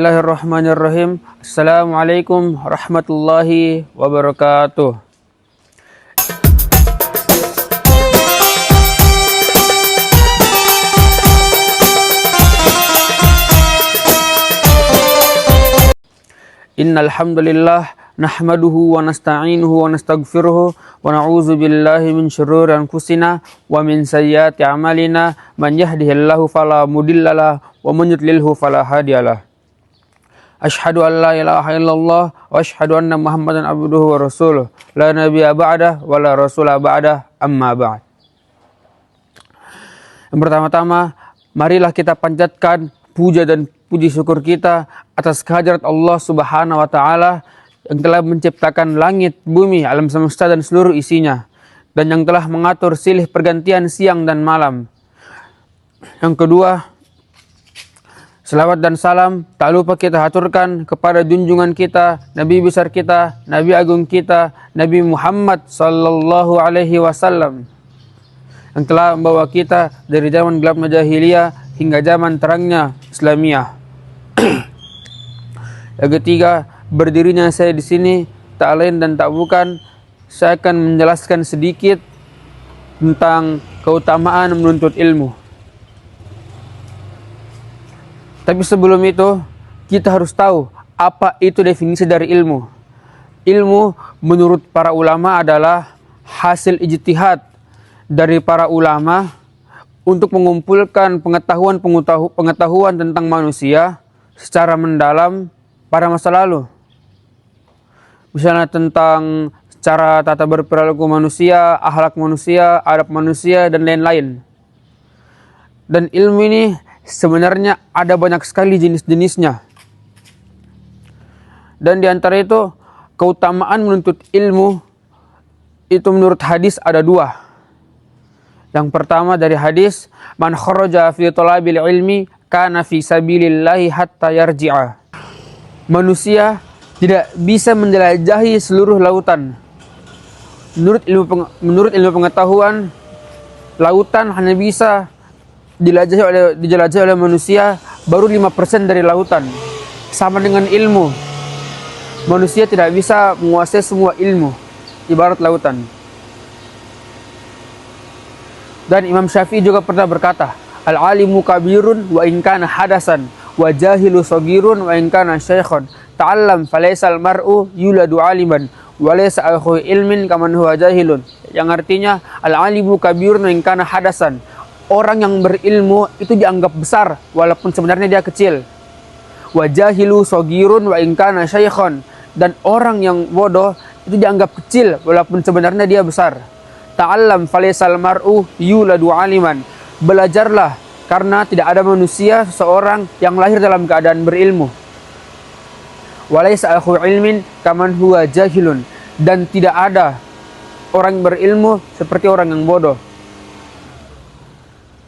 Bismillahirrahmanirrahim. Assalamualaikum warahmatullahi wabarakatuh. Innal hamdalillah nahmaduhu wa nasta'inuhu wa nastaghfiruhu wa na'udzu billahi min syururi anfusina wa min sayyiati a'malina man yahdihillahu fala mudhillalah wa man yudlilhu fala hadiyalah. Asyhadu an la ilaha illallah wa asyhadu anna Muhammadan abduhu wa rasuluh la nabiyya ba'dah wa la rasula ba'dah amma ba'd. Yang pertama-tama, marilah kita panjatkan puja dan puji syukur kita atas kehadirat Allah Subhanahu wa taala yang telah menciptakan langit, bumi, alam semesta dan seluruh isinya, dan yang telah mengatur silih pergantian siang dan malam. Yang kedua, selawat dan salam tak lupa kita haturkan kepada junjungan kita, Nabi besar kita, Nabi agung kita, Nabi Muhammad sallallahu alaihi wasallam, yang telah membawa kita dari zaman gelapnya jahiliyah hingga zaman terangnya Islamiyah. Yang ketiga, berdirinya saya di sini tak lain dan tak bukan, saya akan menjelaskan sedikit tentang keutamaan menuntut ilmu. Tapi sebelum itu, kita harus tahu apa itu definisi dari ilmu. Ilmu menurut para ulama adalah hasil ijtihad dari para ulama untuk mengumpulkan pengetahuan tentang manusia secara mendalam pada masa lalu. Misalnya tentang cara tata berperilaku manusia, akhlak manusia, adab manusia, dan lain-lain. Dan ilmu ini sebenarnya ada banyak sekali jenis-jenisnya. Dan di antara itu, keutamaan menuntut ilmu itu menurut hadis ada dua. Yang pertama dari hadis, man kharaja fi talabil ilmi kana fi sabilillahi hatta yarji'a. Manusia tidak bisa menjelajahi seluruh lautan. Menurut ilmu pengetahuan, lautan hanya bisa dijelajahi oleh manusia baru 5% dari lautan. Sama dengan ilmu, manusia tidak bisa menguasai semua ilmu, ibarat lautan. Dan Imam Syafi'i juga pernah berkata, al-alimu kabirun wa in kana hadasan wa jahilu sagirun wa in kana syaikhan ta'allam falaisal mar'u yuladu aliman wa laysa akhu ilmin kaman huwa jahilun. Yang artinya, al-alimu kabirun wa in kana hadasan, orang yang berilmu itu dianggap besar walaupun sebenarnya dia kecil. Wa jahilu sagirun wa in kana syaikhan, dan orang yang bodoh itu dianggap kecil walaupun sebenarnya dia besar. Ta'allam falaisal mar'u yuladu aliman, belajarlah karena tidak ada manusia seorang yang lahir dalam keadaan berilmu. Walaysa akhu ilmin kaman huwa jahilun, dan tidak ada orang berilmu seperti orang yang bodoh.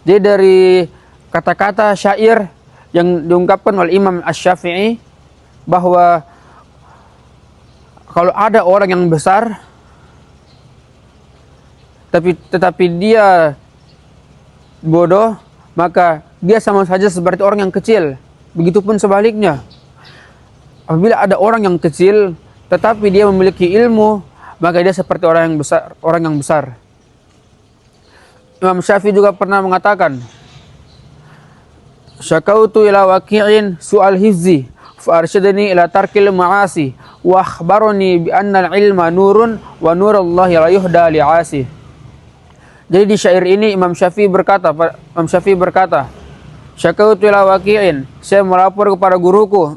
Jadi dari kata-kata syair yang diungkapkan oleh Imam Asy-Syafi'i bahwa kalau ada orang yang besar tetapi dia bodoh, maka dia sama saja seperti orang yang kecil. Begitupun sebaliknya. Apabila ada orang yang kecil tetapi dia memiliki ilmu, maka dia seperti orang yang besar. Imam Syafi'i juga pernah mengatakan, syakautu ila waqi'in su'al hifzi fa arsyadani ila tarkil ma'asi wa akhbarani bi anna al-ilma nurun wa nurullahi la yuhda li'asi. Jadi di syair ini Imam Syafi'i berkata, syakautu ila waqi'in, saya melapor kepada guruku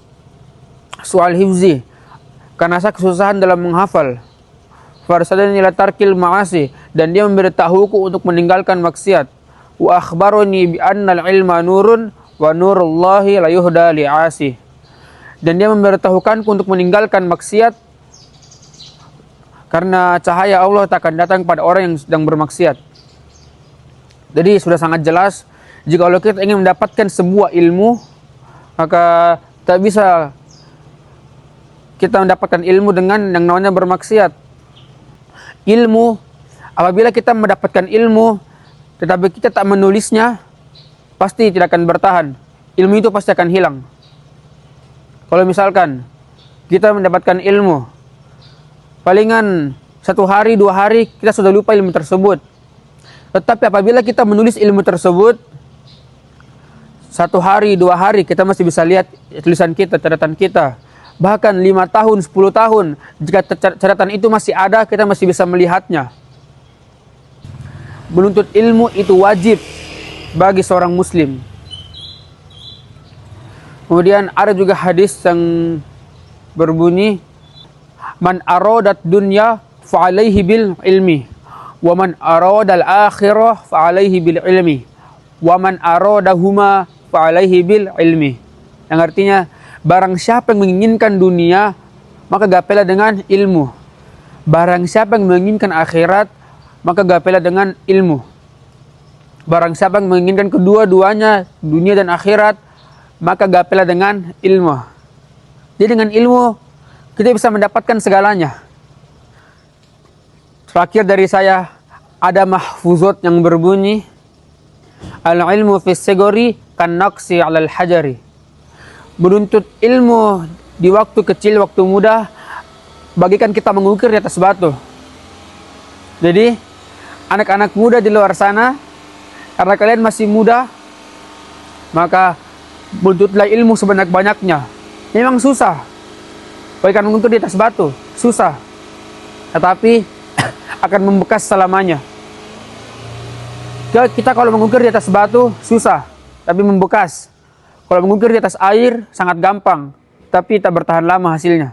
su'al hifzi karena saya kesusahan dalam menghafal. Farsadani ila tarkil ma'asi, dan dia memberitahuku untuk meninggalkan maksiat. Wa akhbaroni bi annal ilma nurun wa nurullahi la yuhda li'asi, dan dia memberitahukanku untuk meninggalkan maksiat karena cahaya Allah tak akan datang pada orang yang sedang bermaksiat. Jadi sudah sangat jelas, jika kita ingin mendapatkan sebuah ilmu, maka tak bisa kita mendapatkan ilmu dengan yang namanya bermaksiat. Ilmu, apabila kita mendapatkan ilmu tetapi kita tak menulisnya, pasti tidak akan bertahan. Ilmu itu pasti akan hilang. Kalau misalkan kita mendapatkan ilmu, palingan 1 hari 2 hari kita sudah lupa ilmu tersebut. Tetapi apabila kita menulis ilmu tersebut, 1 hari 2 hari kita masih bisa lihat tulisan kita, catatan kita. Bahkan 5 tahun, 10 tahun, jika catatan itu masih ada, kita masih bisa melihatnya. Menuntut ilmu itu wajib bagi seorang muslim. Kemudian ada juga hadis yang berbunyi, man aradat dunya fa'alaihi bil ilmi, wa man aradal akhirah fa'alaihi bil ilmi, wa man aradahuma fa'alaihi bil ilmi. Yang artinya, barang siapa yang menginginkan dunia, maka gapailah dengan ilmu. Barang siapa yang menginginkan akhirat, maka gapailah dengan ilmu. Barang siapa yang menginginkan kedua-duanya, dunia dan akhirat, maka gapailah dengan ilmu. Jadi dengan ilmu kita bisa mendapatkan segalanya. Terakhir dari saya, ada mahfuzat yang berbunyi, al-ilmu fis sigari kan naqsi 'alal hajari. Menuntut ilmu di waktu kecil, waktu muda, bagikan kita mengukir di atas batu. Jadi anak-anak muda di luar sana, karena kalian masih muda, maka menuntutlah ilmu sebanyak-banyaknya. Memang susah, bagikan mengukir di atas batu, susah, tetapi akan membekas selamanya. Kita kalau mengukir di atas batu susah, tapi membekas. Kalau mengukir di atas air sangat gampang, tapi tak bertahan lama hasilnya.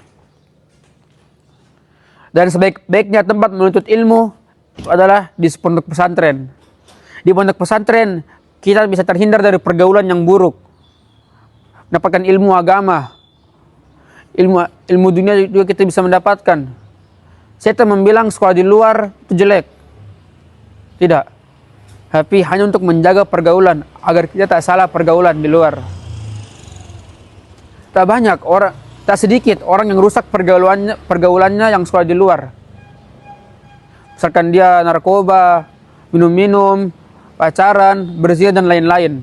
Dan sebaik-baiknya tempat menuntut ilmu adalah di pondok pesantren. Di pondok pesantren kita bisa terhindar dari pergaulan yang buruk, mendapatkan ilmu agama, ilmu dunia juga kita bisa mendapatkan. Saya tak membilang sekolah di luar itu jelek, tidak, tapi hanya untuk menjaga pergaulan agar kita tak salah pergaulan di luar. Tak banyak orang, tak sedikit orang yang rusak pergaulannya yang sekolah di luar. Misalkan dia narkoba, minum-minum, pacaran, berzina dan lain-lain.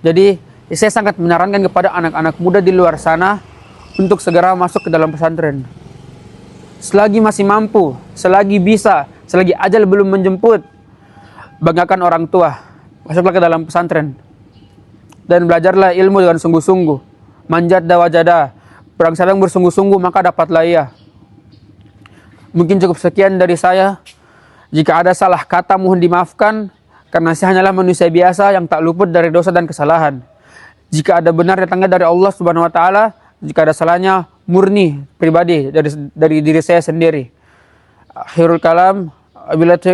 Jadi saya sangat menyarankan kepada anak-anak muda di luar sana untuk segera masuk ke dalam pesantren. Selagi masih mampu, selagi bisa, selagi ajal belum menjemput, banggakan orang tua, masuklah ke dalam pesantren dan belajarlah ilmu dengan sungguh-sungguh. Manjat wajada, barang siapa yang bersungguh-sungguh maka dapatlah ia. Mungkin cukup sekian dari saya. Jika ada salah kata mohon dimaafkan, karena saya hanyalah manusia biasa yang tak luput dari dosa dan kesalahan. Jika ada benar datangnya dari Allah Subhanahu wa taala, jika ada salahnya murni pribadi dari diri saya sendiri. Akhirul kalam,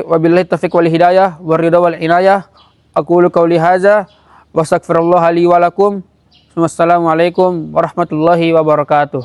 wabillahi taufiq wal hidayah waridha wal inayah. Aqulu qauli hadza wa astaghfirullah li wa lakum. Wassalamualaikum warahmatullahi wabarakatuh.